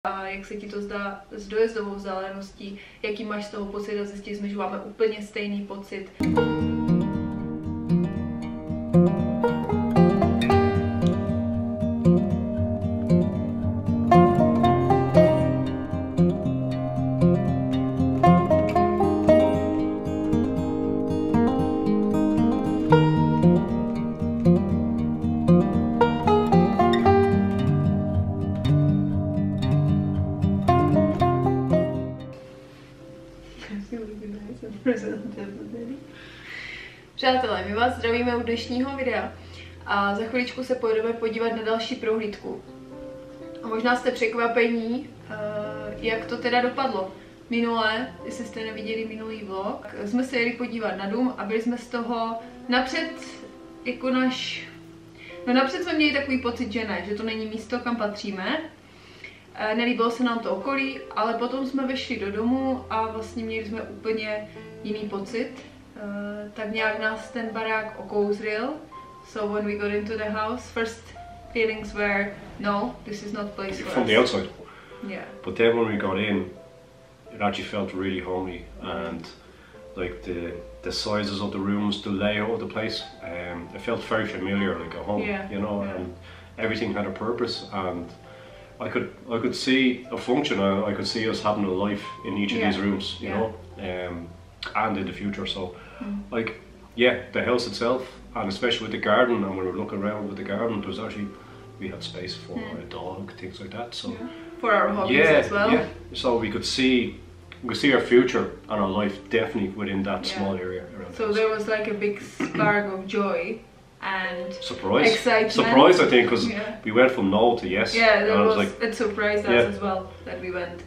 A jak se ti to zdá s dojezdovou vzdáleností, jaký máš z toho pocit a zjistili jsme, že máme úplně stejný pocit. Přátelé, my vás zdravíme u dnešního videa a za chviličku se pojedeme podívat na další prohlídku. A možná jste překvapení, jak to teda dopadlo. Minule, jestli jste neviděli minulý vlog, jsme se jeli podívat na dům a byli jsme z toho napřed jako napřed jsme měli takový pocit, že ne, že to není místo, kam patříme. Nelíbilo se nám to okolí, ale potom jsme vešli do domu a vlastně měli jsme úplně jiný pocit. Tak nějak nás ten barák okouzlil. So when we got into the house, first feelings were, no, this is not place for us. From the outside. Yeah. But then when we got in, it actually felt really homey, and like the sizes of the rooms, the layout of the place, it felt very familiar, like a home, yeah. You know, yeah. And everything had a purpose, and I could see a function. I could see us having a life in each of yeah. these rooms, you know, and in the future. So, like, yeah, the house itself, and especially with the garden, and when we were looking around with the garden, there was actually, we had space for a dog, things like that. So, yeah. For our hobbies as well. Yeah. So we could see our future and our life definitely within that small area around. So there was like a big spark of joy and surprise, excitement. Surprise, I think, because we went from no to yes. Yeah, that was like, it surprised us as well that we went.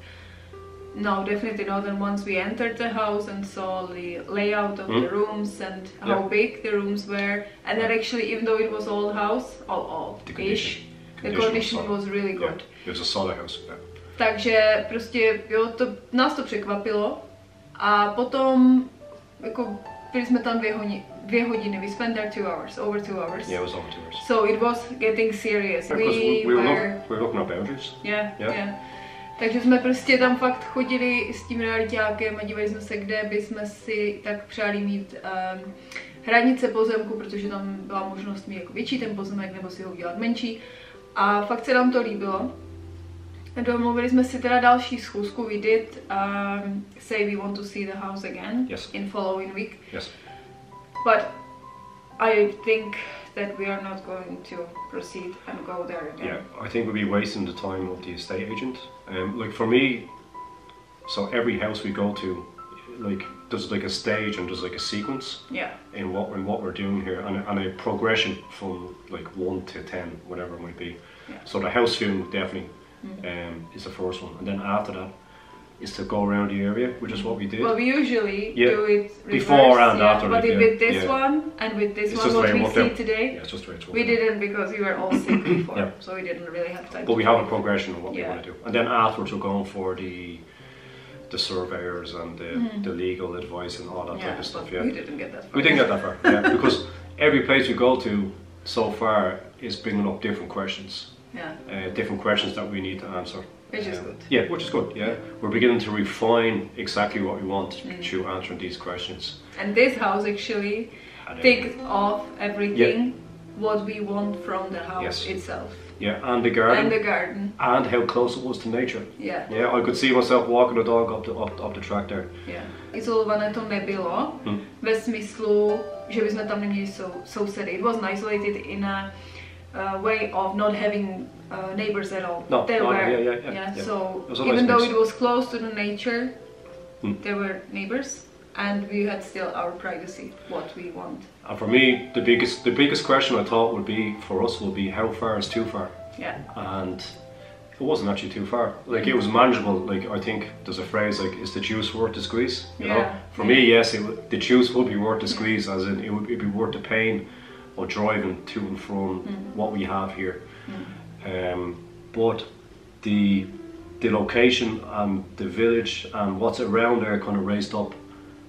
No, definitely not. And once we entered the house and saw the layout of the rooms and how big the rooms were, and that actually, even though it was old house, all-ish, the condition was really good. Yeah, it was a solid house. Yeah. Takže prostě, jo, nás to překvapilo a potom, jako, byli jsme tam 2 hodiny, we spent there 2 hours, over 2 hours. Yeah, it was over 2 hours. So it was getting serious. We were looking at boundaries. Yeah. Takže jsme prostě tam fakt chodili s tím realitákem a dívali jsme se, kde bychom si tak přáli mít hranice pozemku, protože tam byla možnost mít jako větší ten pozemek nebo si ho udělat menší. A fakt se nám to líbilo. Domluvili jsme si teda další schůzku, we did say we want to see the house again in following week. Yes. But I think that we are not going to proceed and go there again. Yeah, I think we'll be wasting the time of the estate agent. Like for me, so every house we go to, like there's like a stage and there's like a sequence. Yeah. In what we're doing here, and a progression from like 1 to 10, whatever it might be. Yeah. So the house view definitely is the first one, and then after that is to go around the area, which is what we did. Well, we usually do it reverse, before and after. But with this one and with this one, what we see today, it's just we didn't because we were all sick before, so we didn't really have time. But we have a progression of what we want to do, and then afterwards we're going for the surveyors and the legal advice and all that type of stuff. Yeah, we didn't get that far. We didn't get that far, because every place we go to so far is bringing up different questions. Yeah. Different questions that we need to answer. Which is good. Yeah, which is good. Yeah, we're beginning to refine exactly what we want through answering these questions. And this house actually ticked off everything what we want from the house itself. Yeah, and the garden. And the garden. And how close it was to nature. Yeah. Yeah, I could see myself walking the dog up the track there. Yeah. Izolované to nebylo, ve smyslu, že bychom tam neměli sousedy. It wasn't isolated in a way of not having neighbors at all. No, there were, yeah. So even though it was close to the nature, there were neighbors, and we had still our privacy, what we want. And for me, the biggest question I thought would be for us would be how far is too far. Yeah. And it wasn't actually too far. Like it was manageable. Like I think there's a phrase like, "Is the juice worth the squeeze?" You know. For me, yes, the juice would be worth the squeeze, as in it'd be worth the pain of driving to and from what we have here. But the location and the village and what's around there kind of raised up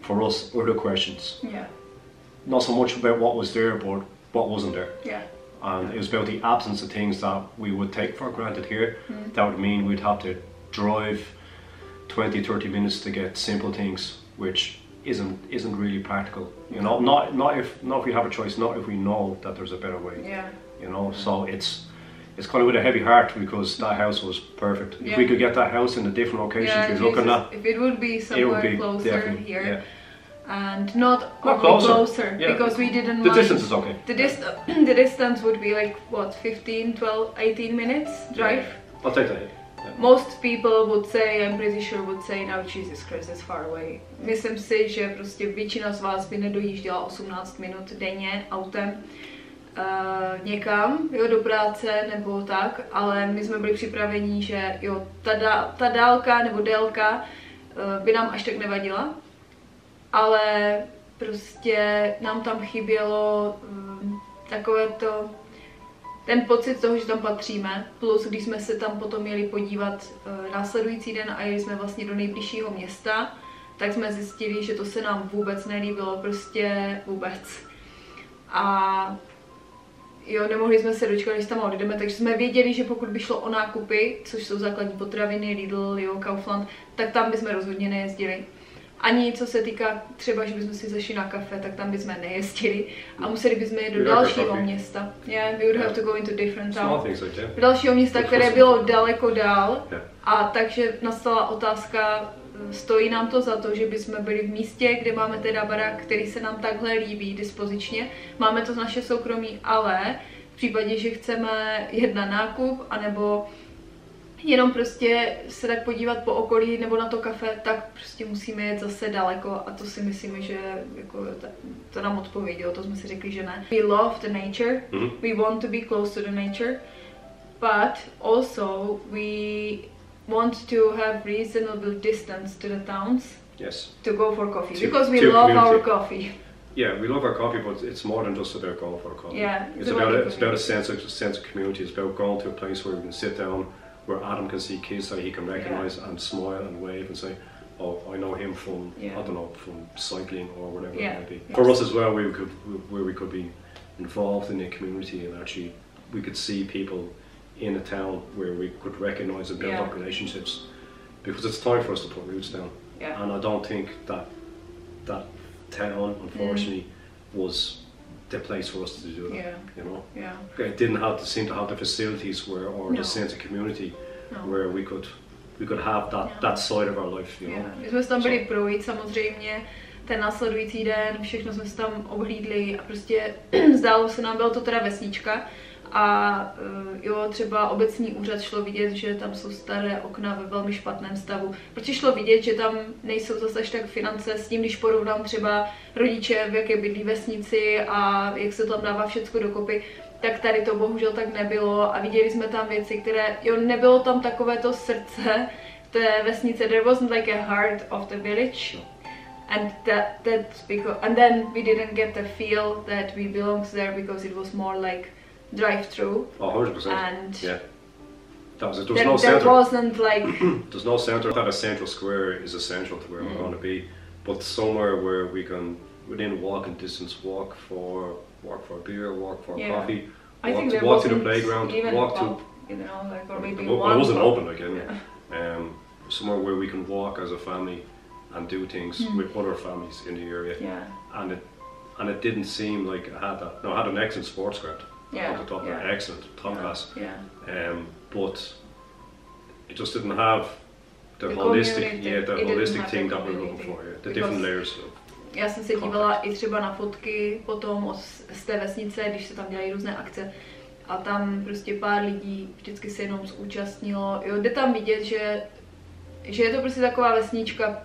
for us other questions. Yeah. Not so much about what was there, but what wasn't there. Yeah. And it was about the absence of things that we would take for granted here. That would mean we'd have to drive 20-30 minutes to get simple things, which isn't really practical. You know, not if we have a choice, not if we know that there's a better way. Yeah. You know, so it's kind of with a heavy heart, because that house was perfect. Yeah. If we could get that house in a different location, Yeah, we're looking at. if it would be somewhere closer here. Yeah. And not closer, yeah. Because we didn't The mind. distance is okay. The distance would be like, what, 15, 12, 18 minutes drive? Yeah. I'll take that. Yeah. Most people would say, I'm pretty sure would say, no, Jesus Christ, it's far away. Myslím si, že prostě většina z vás by nedojížděla 18 minut denně autem někam, jo, do práce nebo tak, ale my jsme byli připraveni, že jo, ta dálka nebo délka by nám až tak nevadila, ale prostě nám tam chybělo takové to, ten pocit toho, že tam patříme, plus když jsme se tam potom měli podívat následující den a jeli jsme vlastně do nejbližšího města, tak jsme zjistili, že to se nám vůbec nelíbilo, prostě vůbec. A jo, nemohli jsme se dočkat, když tam odjdeme, takže jsme věděli, že pokud by šlo o nákupy, což jsou základní potraviny, Lidl, jo, Kaufland, tak tam bychom rozhodně nejezdili. Ani co se týká třeba, že bychom si zašli na kafe, tak tam bychom nejezdili a museli bychom jít do dalšího města. Yeah, we would have to go into different town. Do dalšího města, které bylo daleko dál, a takže nastala otázka, stojí nám to za to, že bychom byli v místě, kde máme teda barák, který se nám takhle líbí dispozičně, máme to naše soukromí, ale v případě, že chceme jet na nákup, anebo jenom prostě se tak podívat po okolí nebo na to kafe, tak prostě musíme jet zase daleko, a to si myslíme, že jako to nám odpovědělo, to jsme si řekli, že ne. We love the nature, we want to be close to the nature, but also we want to have reasonable distance to the towns. Yes. To go for coffee, because we love our coffee. Yeah, we love our coffee, but it's more than just about going for coffee. Yeah, it's about a sense of community. It's about going to a place where we can sit down, where Adam can see kids that he can recognise and smile and wave and say, oh, I know him from, I don't know, from cycling or whatever it might be. For us as well, where we could be involved in the community, and actually we could see people in a town where we could recognise and build up relationships, because it's time for us to put roots down. Yeah. And I don't think that town, unfortunately, was the place for us to do that. Yeah. You know. Yeah. It didn't seem to have the facilities or the sense of community where we could have that side of our life. You know. My jsme se tam byli projít samozřejmě ten následující den, všechno jsme se tam obhlídli a prostě zdálo se nám, bylo to teda vesnička. A jo, třeba obecní úřad šlo vidět, že tam jsou staré okna ve velmi špatném stavu. Protože šlo vidět, že tam nejsou zase až tak finance s tím, když porovnám třeba rodiče, v jaké bydlí vesnici a jak se tam dává všecko dokopy, tak tady to bohužel tak nebylo a viděli jsme tam věci, které, jo, nebylo tam takové to srdce té vesnice, there wasn't like a heart of the village. And that's because, and then we didn't get the feel that we belonged there, because it was more like drive-through. 100%. And yeah, there was no there centre. wasn't like there's no centre. That a central square is essential to where we're going to be, but somewhere where we can, within walking distance, walk for a beer, walk for coffee, walk to the playground, walk to, you know, like, or maybe well, it wasn't open again. Somewhere where we can walk as a family and do things with other families in the area. Yeah. And it didn't seem like it had that. No, it had an excellent sports ground. On the top, excellent, top class. Yeah. But it just didn't have the holistic thing that we're looking for. The different layers. Já jsem se dívala i třeba na fotky potom z té vesnice, když se tam dělají různé akce. A tam prostě pár lidí vždycky se jenom zúčastnilo. Jo, jde tam vidět, že je to prostě taková vesnička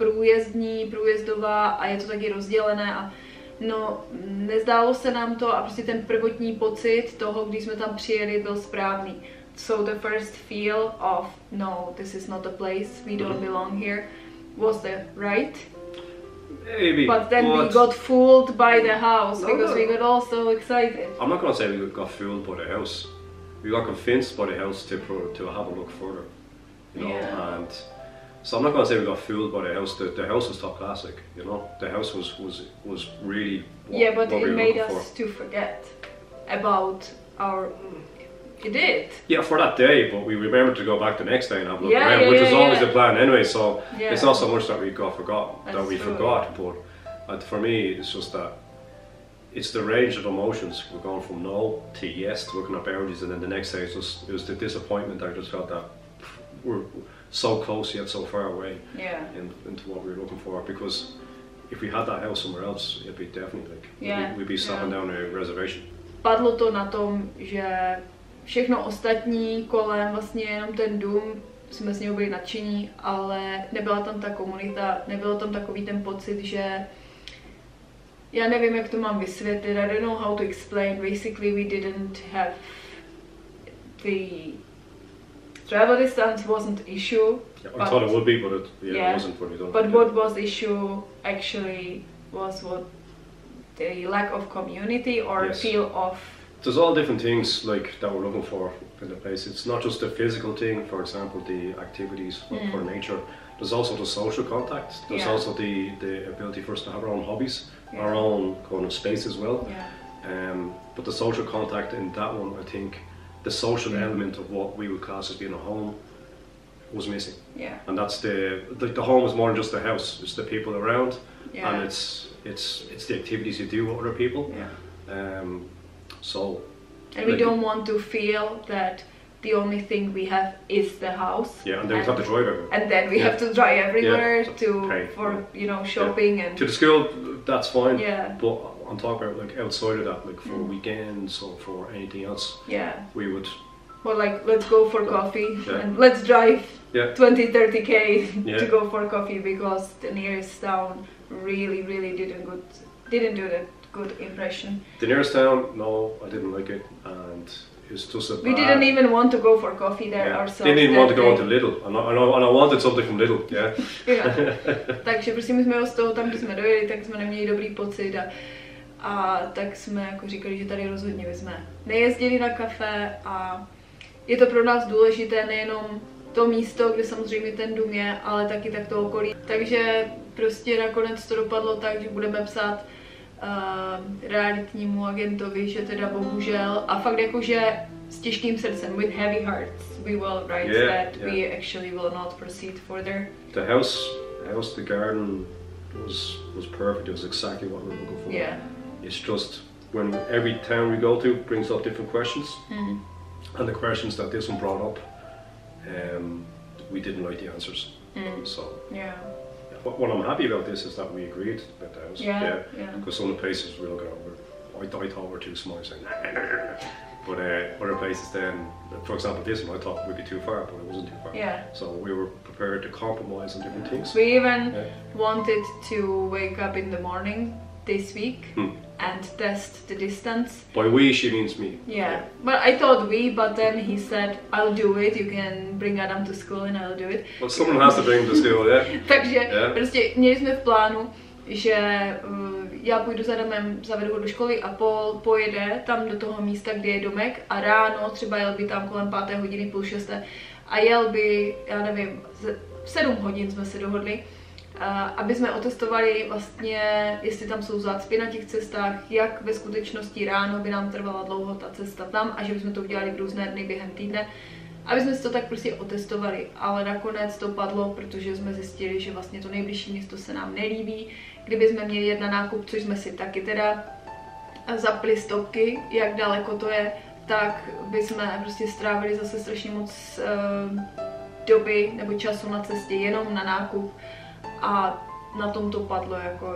průjezdová a je to taky rozdělené a no, nezdálo se nám to a prostě ten prvotní pocit toho, když jsme tam přijeli, byl správný. So the first feel of, no, this is not a place, we don't belong here, was the right. Maybe. But then we got fooled by the house, because we got all so excited. I'm not going to say we got fooled by the house. We got convinced by the house to have a look further, you know, and so I'm not going to say we got fooled by the house. The house was top classic, you know. The house was really but it made us to forget about our It did. Yeah, for that day, but we remembered to go back the next day and have a look around, which was always the plan anyway. So it's not so much that we forgot, but for me, it's just that it's the range of emotions. We're going from no to yes, to looking at boundaries, and then the next day it was the disappointment. I just felt that we're so close yet so far away into what we were looking for. Because if we had that house somewhere else, it'd be definitely like we'd be stopping down a reservation. Padlo to na tom, že všechno ostatní kolem, vlastně jenom ten dům, jsme z něho byli nadšení, ale nebyla tam ta komunita, nebyl tam takový ten pocit, že já nevím, jak to mám vysvětlit, I don't know how to explain. Basically we didn't have the travel distance wasn't issue. I thought it would be, but it wasn't for me. But what was issue actually was what the lack of community or feel of. There's all different things like that we're looking for in the place. It's not just the physical thing, for example, the activities for nature. There's also the social contact. There's also the ability for us to have our own hobbies, our own kind of space as well. But the social contact in that one, I think, the social element of what we would class as being a home was missing. And that's the home is more than just the house. It's the people around, and it's the activities you do with other people. And we don't want to feel that the only thing we have is the house. And then we have to drive everywhere. And then we have to drive everywhere for shopping and to the school. That's fine. But on top of it, like outside of that, like for weekends or for anything else, we would. Well, like let's go for coffee and let's drive 20-30 to go for coffee because the nearest town really didn't do that good impression. The nearest town, no, I didn't like it, and it's just a bad. We didn't even want to go for coffee there ourselves. Didn't even want to go into Lidl, and I wanted something from Lidl, Takže prostě my jsme z toho tam, kde jsme dojeli, tak jsme neměli dobrý pocit a tak jsme jako říkali, že tady rozhodně jsme nejezdili na kafe a je to pro nás důležité nejenom to místo, kde samozřejmě ten dům je, ale taky tak to okolí. Takže prostě nakonec to dopadlo tak, že budeme psát realitnímu agentovi, že teda bohužel a fakt jakože s těžkým srdcem, with heavy hearts, we will write that we actually will not proceed further. The house, the garden was perfect. It was exactly what we were looking for. It's just when every town we go to brings up different questions, and the questions that this one brought up, we didn't like the answers. So what I'm happy about this is that we agreed about the house. Because some of the places we look at, I thought were too small, saying, but other places then, for example, this one I thought would be too far, but it wasn't too far. So we were prepared to compromise on different things. We even wanted to wake up in the morning this week and test the distance. By we, she means me. But I thought we, but then he said, I'll do it, you can bring Adam to school and I'll do it. Well, someone has to bring him to school, Takže prostě měli jsme v plánu, že já půjdu za Adamem, zavedu ho do školy a Paul pojede tam do toho místa, kde je domek a ráno třeba jel by tam kolem 5. hodiny, půl 6. a jel by, já nevím, 7 hodin jsme se dohodli, aby jsme otestovali vlastně, jestli tam jsou zácpy na těch cestách, jak ve skutečnosti ráno by nám trvala dlouho ta cesta tam a že bychom to udělali v různé dny během týdne, aby jsme si to tak prostě otestovali, ale nakonec to padlo, protože jsme zjistili, že vlastně to nejbližší město se nám nelíbí. Kdyby jsme měli jet na nákup, což jsme si taky teda zapli stopky, jak daleko to je, tak bychom prostě strávili zase strašně moc doby nebo času na cestě jenom na nákup a na tom to padlo jako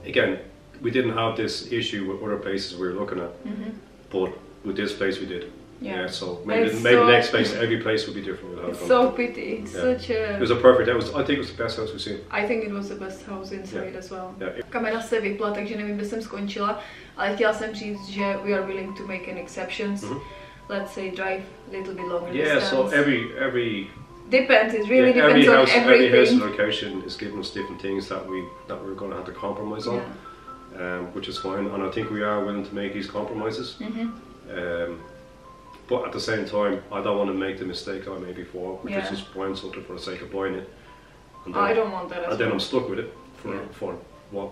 Again, we didn't have this issue with other places we were looking at, but with this place we did. So maybe the next place, every place would be different. It's so pity. It's such a. It was a perfect. I think it was the best house we've seen. I think it was the best house inside as well. Kamera se vypla, takže nevím, kde jsem skončila, ale chtěla jsem říct, že we are willing to make an exceptions. Let's say drive a little bit longer distance. So every depends. It really depends on everything. Every house location is giving us different things that we're going to have to compromise on, which is fine. And I think we are willing to make these compromises. But at the same time, I don't want to make the mistake I made before, which is just buying something for the sake of buying it. And then, I don't want that. And then I'm stuck with it for what?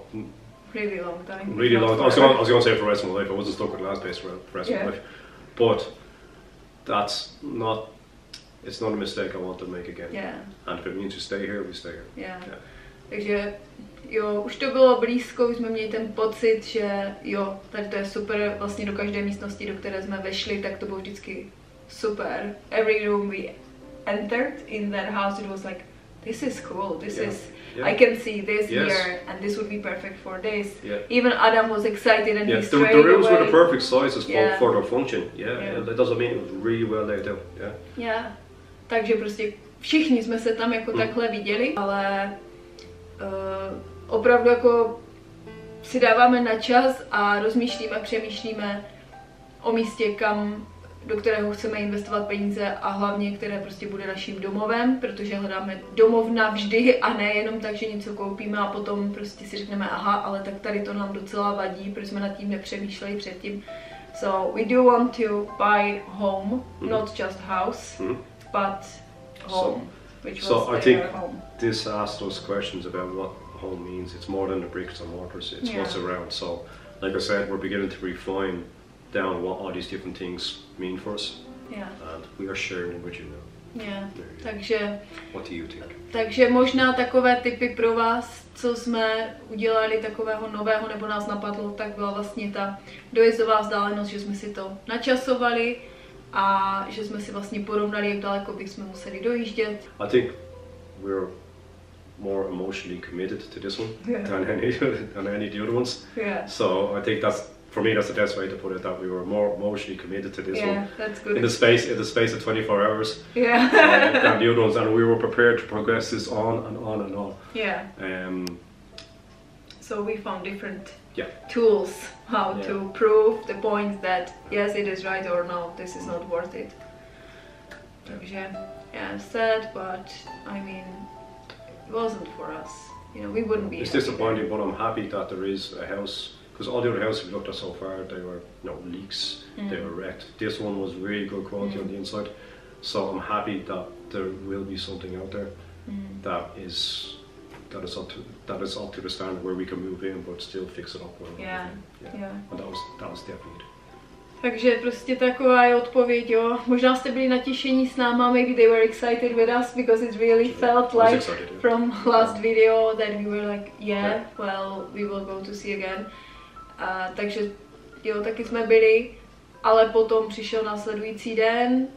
Really long time. Really long. I was going to say for the rest of my life. I wasn't stuck with the last place for the rest of my life. But it's not a mistake I want to make again. Yeah. And if it means to stay here, we stay here. Yeah. Takže jo, už to bylo blízko, už jsme měli ten pocit, že jo, tady to je super, vlastně do každé místnosti, do které jsme vešli, tak to bylo vždycky super. Every room we entered in that house, it was like, this is cool, this is, I can see this here, and this would be perfect for this. Yeah. Even Adam was excited and he straight the rooms away. were the perfect sizes for their function. That doesn't mean it was really well laid out. Yeah. Takže prostě všichni jsme se tam jako takhle viděli, ale opravdu jako si dáváme na čas a rozmýšlíme, přemýšlíme o místě, do kterého chceme investovat peníze a hlavně, které prostě bude naším domovem, protože hledáme domov navždy a ne jenom tak, že něco koupíme a potom prostě si řekneme, aha, ale tak tady to nám docela vadí, protože jsme nad tím nepřemýšleli předtím. So we do want to buy home, not just house, but home, which was I think home. This asks those questions about what home means. It's more than the bricks and mortars, it's what's around. So, like I said, we're beginning to refine down what all these different things mean for us. And we are sharing it with you now. Takže what do you think? Takže možná takové tipy pro vás, co jsme udělali takového nového nebo nás napadlo, tak byla vlastně ta dojezdová vzdálenost, že jsme si to načasovali a že jsme si vlastně porovnali, jak daleko bychom museli dojíždět. I think we're more emotionally committed to this one than any of the other ones. So I think for me, that's the best way to put it. That we were more emotionally committed to this one. That's good. In the space of 24 hours. Than the other ones, and we were prepared to progress this on and on and on. So we found different tools how to prove the point that yes, it is right, or no, this is not worth it. Takže sad, but I mean, it wasn't for us. You know, we wouldn't be. It's disappointing, but I'm happy that there is a house. Because all the other houses we looked at so far, they were leaks, they were wrecked. This one was really good quality on the inside, so I'm happy that there will be something out there that is up to the standard where we can move in but still fix it up well. And that was definitely. Takže prostě taková je odpověď, jo. Možná jste byli natěšení s náma, maybe they were excited with us because it really felt like from last video that we were like, well, we will go to see again. Takže jo, taky jsme byli, ale potom přišel následující den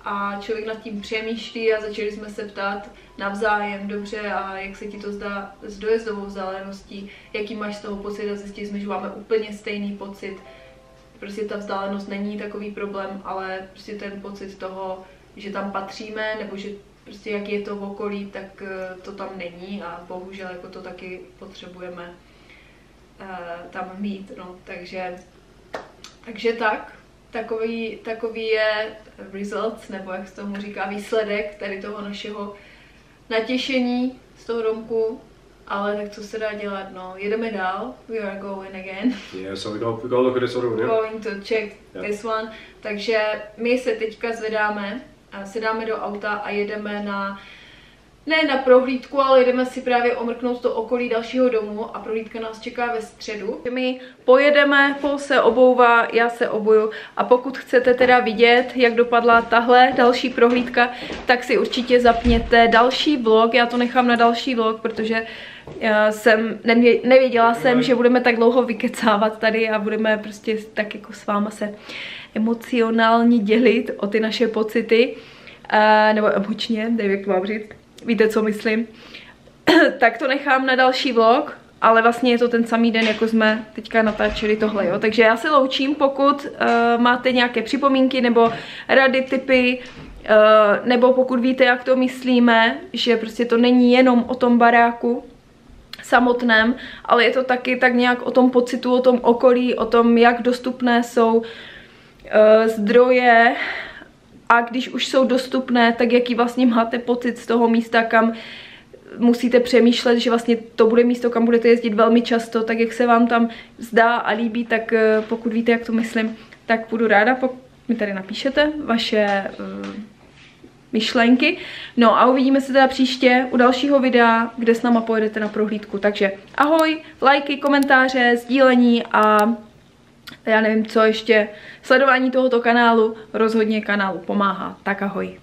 a člověk nad tím přemýšlí a začali jsme se ptát navzájem, dobře, a jak se ti to zdá s dojezdovou vzdáleností, jaký máš z toho pocit, a zjistili jsme, že máme úplně stejný pocit. Prostě ta vzdálenost není takový problém, ale prostě ten pocit toho, že tam patříme, nebo že prostě jak je to v okolí, tak to tam není a bohužel jako to taky potřebujeme tam mít, no, takže takový je result, nebo jak se tomu říká, výsledek tady toho našeho natěšení z toho domku, ale tak co se dá dělat, no, jedeme dál, we are going again. So we go look at this other one, Going to check this one, takže my se teďka sedáme do auta a jedeme ne na prohlídku, ale jdeme si právě omrknout to okolí dalšího domu a prohlídka nás čeká ve středu. My pojedeme, Paul se obouvá, já se obuju a pokud chcete teda vidět, jak dopadla tahle další prohlídka, tak si určitě zapněte další vlog, já to nechám na další vlog, protože nevěděla jsem, že budeme tak dlouho vykecávat tady a budeme prostě tak jako s váma se emocionálně dělit o ty naše pocity, nebo emočně, nevím, jak to mám říct. Víte, co myslím? Tak to nechám na další vlog, ale vlastně je to ten samý den, jako jsme teďka natáčeli tohle, jo. Takže já se loučím, pokud máte nějaké připomínky nebo rady, tipy, nebo pokud víte, jak to myslíme, že prostě to není jenom o tom baráku samotném, ale je to taky tak nějak o tom pocitu, o tom okolí, o tom, jak dostupné jsou zdroje, a když už jsou dostupné, tak jaký vlastně máte pocit z toho místa, kam musíte přemýšlet, že vlastně to bude místo, kam budete jezdit velmi často, tak jak se vám tam zdá a líbí, tak pokud víte, jak to myslím, tak budu ráda, pokud mi tady napíšete vaše myšlenky. No a uvidíme se teda příště u dalšího videa, kde s náma pojedete na prohlídku. Takže ahoj, lajky, komentáře, sdílení a já nevím co ještě, sledování tohoto kanálu rozhodně kanálu pomáhá. Tak ahoj.